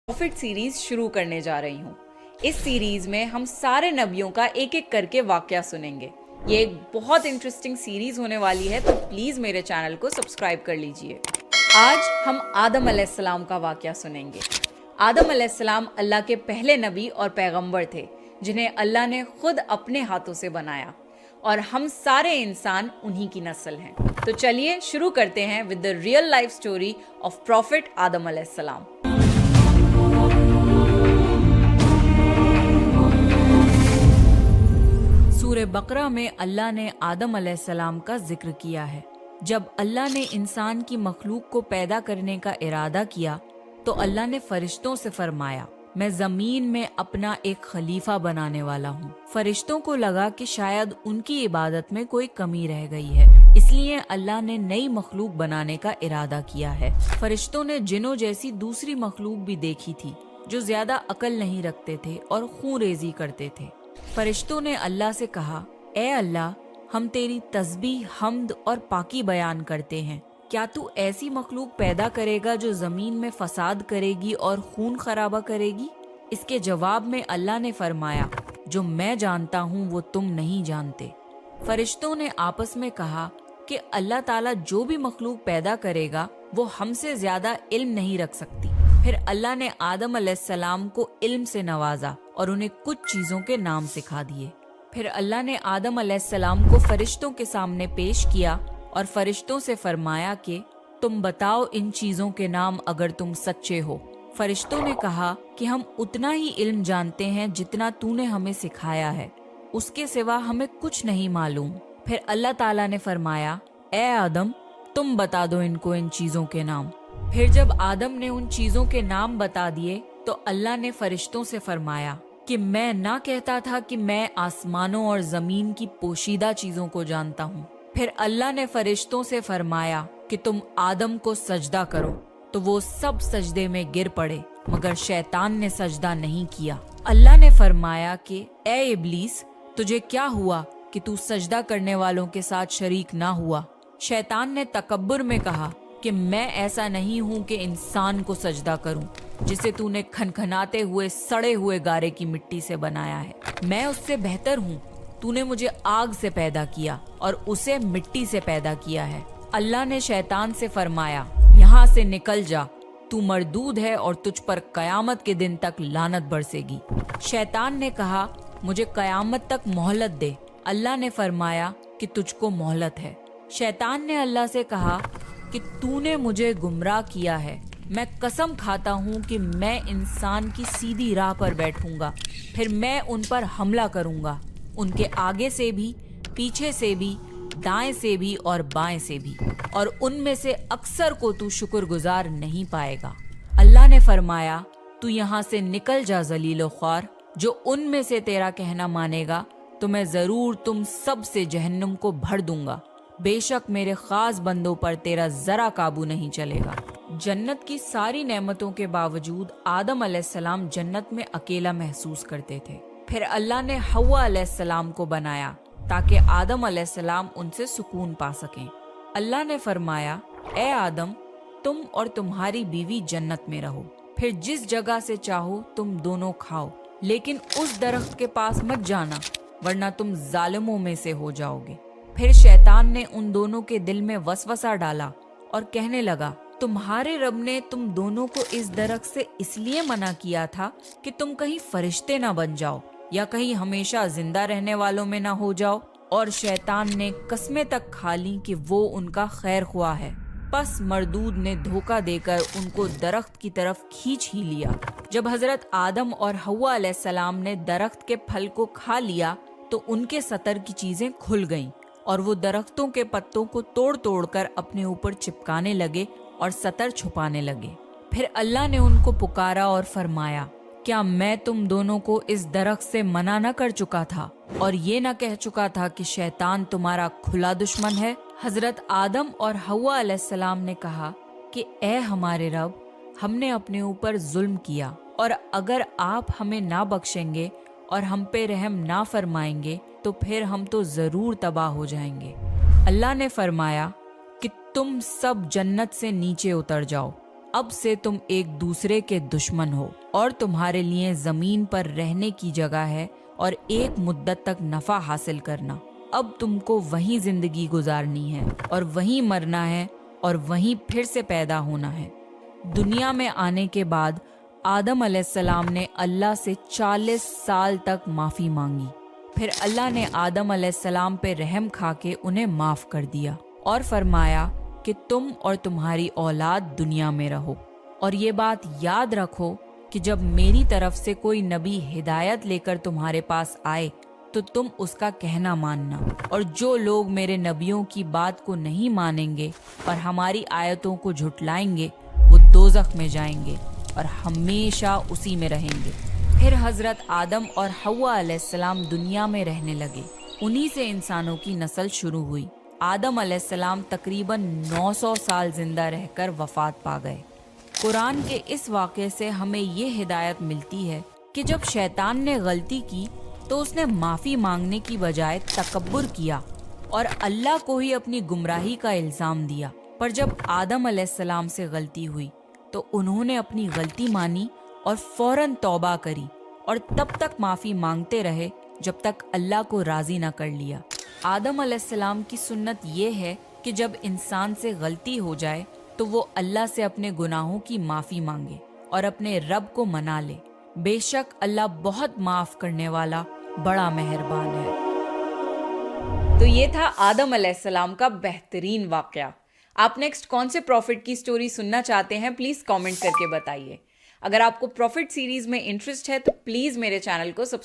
Profit series शुरू करने जा रही हूँ। इस सीरीज में हम सारे नबियों का एक एक करके वाकया सुनेंगे। ये एक बहुत इंटरेस्टिंग सीरीज होने वाली है, तो प्लीज मेरे चैनल को सब्सक्राइब कर लीजिए। आज हम आदम अलैहिस्सलाम का वाकया सुनेंगे। आदम अलैहिस्सलाम अल्लाह के पहले नबी और पैगंबर थे, जिन्हें अल्लाह ने खुद अपने हाथों से बनाया, और हम सारे इंसान उन्हीं की नस्ल हैं। तो चलिए शुरू करते हैं with the real life story of prophet Adam अलैहिस्सलाम। सूरह बकरा में अल्लाह ने आदम अलैहिस्सलाम का जिक्र किया है। जब अल्लाह ने इंसान की मखलूक को पैदा करने का इरादा किया तो अल्लाह ने फरिश्तों से फरमाया, मैं जमीन में अपना एक खलीफा बनाने वाला हूँ। फरिश्तों को लगा कि शायद उनकी इबादत में कोई कमी रह गई है, इसलिए अल्लाह ने नई मखलूक बनाने का इरादा किया है। फरिश्तों ने जिन्नों जैसी दूसरी मखलूक भी देखी थी, जो ज्यादा अकल नहीं रखते थे और खून रेजी करते थे। फरिश्तों ने अल्लाह से कहा, ए अल्लाह, हम तेरी तस्बीह, हम्द और पाकी बयान करते हैं। क्या तू ऐसी मखलूक पैदा करेगा जो जमीन में फसाद करेगी और खून खराबा करेगी? इसके जवाब में अल्लाह ने फरमाया, जो मैं जानता हूँ वो तुम नहीं जानते। फरिश्तों ने आपस में कहा कि अल्लाह ताला जो भी मखलूक पैदा करेगा वो हमसे ज्यादा इल्म नहीं रख सकती। फिर अल्लाह ने आदम अलैहिस्सलाम को इल्म से नवाजा और उन्हें कुछ चीजों के नाम सिखा दिए। फिर अल्लाह ने आदम अलैहिस्सलाम को फरिश्तों के सामने पेश किया और फरिश्तों से फरमाया कि तुम बताओ इन चीजों के नाम अगर तुम सच्चे हो। फरिश्तों ने कहा कि हम उतना ही इल्म जानते हैं जितना तूने हमें सिखाया है, उसके सिवा हमें कुछ नहीं मालूम। फिर अल्लाह ताला ने फरमाया, ए आदम, तुम बता दो इनको इन चीजों के नाम। फिर जब आदम ने उन चीजों के नाम बता दिए तो अल्लाह ने फरिश्तों से फरमाया कि मैं ना कहता था कि मैं आसमानों और जमीन की पोशीदा चीजों को जानता हूँ। फिर अल्लाह ने फरिश्तों से फरमाया कि तुम आदम को सजदा करो, तो वो सब सजदे में गिर पड़े, मगर शैतान ने सजदा नहीं किया। अल्लाह ने फरमाया कि ए इब्लीस, तुझे क्या हुआ कि तू सजदा करने वालों के साथ शरीक ना हुआ? शैतान ने तकब्बुर में कहा कि मैं ऐसा नहीं हूँ कि इंसान को सजदा करूँ जिसे तूने खनखनाते हुए सड़े हुए गारे की मिट्टी से बनाया है। मैं उससे बेहतर हूँ। तूने मुझे आग से पैदा किया और उसे मिट्टी से पैदा किया है। अल्लाह ने शैतान से फरमाया, यहाँ से निकल जा, तू मरदूद है और तुझ पर कयामत के दिन तक लानत बरसेगी। शैतान ने कहा, मुझे कयामत तक मोहलत दे। अल्लाह ने फरमाया कि तुझको मोहलत है। शैतान ने अल्लाह से कहा कि तूने मुझे गुमराह किया है। मैं कसम खाता हूँ कि मैं इंसान की सीधी राह पर बैठूंगा, फिर मैं उन पर हमला करूंगा, उनके आगे से भी, पीछे से भी, दाएं से भी और बाएं से भी, और उनमें से अक्सर को तू शुक्रगुजार नहीं पाएगा। अल्लाह ने फरमाया, तू यहाँ से निकल जा जलीलो ख्वार। जो उनमें से तेरा कहना मानेगा तो मैं जरूर तुम सब से जहन्नुम को भर दूंगा। बेशक मेरे खास बंदों पर तेरा जरा काबू नहीं चलेगा। जन्नत की सारी नेमतों के बावजूद आदम अलैहिस्सलाम जन्नत में अकेला महसूस करते थे। फिर अल्लाह ने हव्वा अलैहिस्सलाम को बनाया ताकि आदम अलैहिस्सलाम उनसे सुकून पा सकें। अल्लाह ने फरमाया, ए आदम, तुम और तुम्हारी बीवी जन्नत में रहो, फिर जिस जगह से चाहो तुम दोनों खाओ, लेकिन उस दरख्त के पास मत जाना, वरना तुम जालिमों में से हो जाओगे। फिर शैतान ने उन दोनों के दिल में वसवसा डाला और कहने लगा, तुम्हारे रब ने तुम दोनों को इस दरख्त से इसलिए मना किया था कि तुम कहीं फरिश्ते ना बन जाओ या कहीं हमेशा जिंदा रहने वालों में ना हो जाओ। और शैतान ने कस्में तक खा ली कि वो उनका खैर ख्वाह है। बस मरदूद ने धोखा देकर उनको दरख्त की तरफ खींच ही लिया। जब हजरत आदम और हव्वा अलैहिस्सलाम ने दरख्त के फल को खा लिया तो उनके सतर की चीजें खुल गईं और वो दरख्तों के पत्तों को तोड़ तोड़ कर अपने ऊपर चिपकाने लगे और सतर छुपाने लगे। फिर अल्लाह ने उनको पुकारा और फरमाया, क्या मैं तुम दोनों को इस दरख्त से मना न कर चुका था और ये न कह चुका था कि शैतान तुम्हारा खुला दुश्मन है? हजरत आदम और हव्वा अलैहिस्सलाम ने कहा कि ए हमारे रब, हमने अपने ऊपर जुल्म किया, और अगर आप हमें ना बख्शेंगे और हम पे रहम ना फरमाएंगे तो फिर हम तो जरूर तबाह हो जाएंगे। अल्लाह ने फरमाया कि तुम सब जन्नत से नीचे उतर जाओ, اب سے تم ایک دوسرے کے دشمن ہو اور تمہارے لیے زمین پر رہنے کی جگہ ہے اور ایک مدت تک نفع حاصل کرنا۔ اب تم کو وہیں زندگی گزارنی ہے اور وہیں مرنا ہے اور وہیں پھر سے پیدا ہونا ہے۔ دنیا میں آنے کے بعد آدم علیہ السلام نے اللہ سے 40 سال تک معافی مانگی۔ پھر اللہ نے آدم علیہ السلام پہ رحم کھا کے انہیں معاف کر دیا اور فرمایا کہ تم اور تمہاری اولاد دنیا میں رہو، اور یہ بات یاد رکھو کہ جب میری طرف سے کوئی نبی ہدایت لے کر تمہارے پاس آئے تو تم اس کا کہنا ماننا، اور جو لوگ میرے نبیوں کی بات کو نہیں مانیں گے اور ہماری آیتوں کو جھٹلائیں گے وہ دوزخ میں جائیں گے اور ہمیشہ اسی میں رہیں گے۔ پھر حضرت آدم اور حوا علیہ السلام دنیا میں رہنے لگے، انہی سے انسانوں کی نسل شروع ہوئی۔ آدم علیہ السلام تقریباً 900 سال زندہ رہ کر وفات پا گئے۔ قرآن کے اس واقعے سے ہمیں یہ ہدایت ملتی ہے کہ جب شیطان نے غلطی کی تو اس نے معافی مانگنے کی بجائے تکبر کیا اور اللہ کو ہی اپنی گمراہی کا الزام دیا۔ پر جب آدم علیہ السلام سے غلطی ہوئی تو انہوں نے اپنی غلطی مانی اور فوراً توبہ کری، اور تب تک معافی مانگتے رہے جب تک اللہ کو راضی نہ کر لیا۔ آدم علیہ السلام کی سنت یہ ہے کہ جب انسان سے غلطی ہو جائے تو وہ اللہ سے اپنے گناہوں کی معافی مانگے اور اپنے رب کو منا لے۔ بے شک اللہ بہت معاف کرنے والا، بڑا مہربان ہے۔ تو یہ تھا آدم علیہ السلام کا بہترین واقعہ۔ آپ نیکسٹ کون سے پروفٹ کی سٹوری سننا چاہتے ہیں پلیز کامنٹ کر کے بتائیے۔ اگر آپ کو پروفٹ سیریز میں انٹرسٹ ہے تو پلیز میرے چینل کو سبسکرائب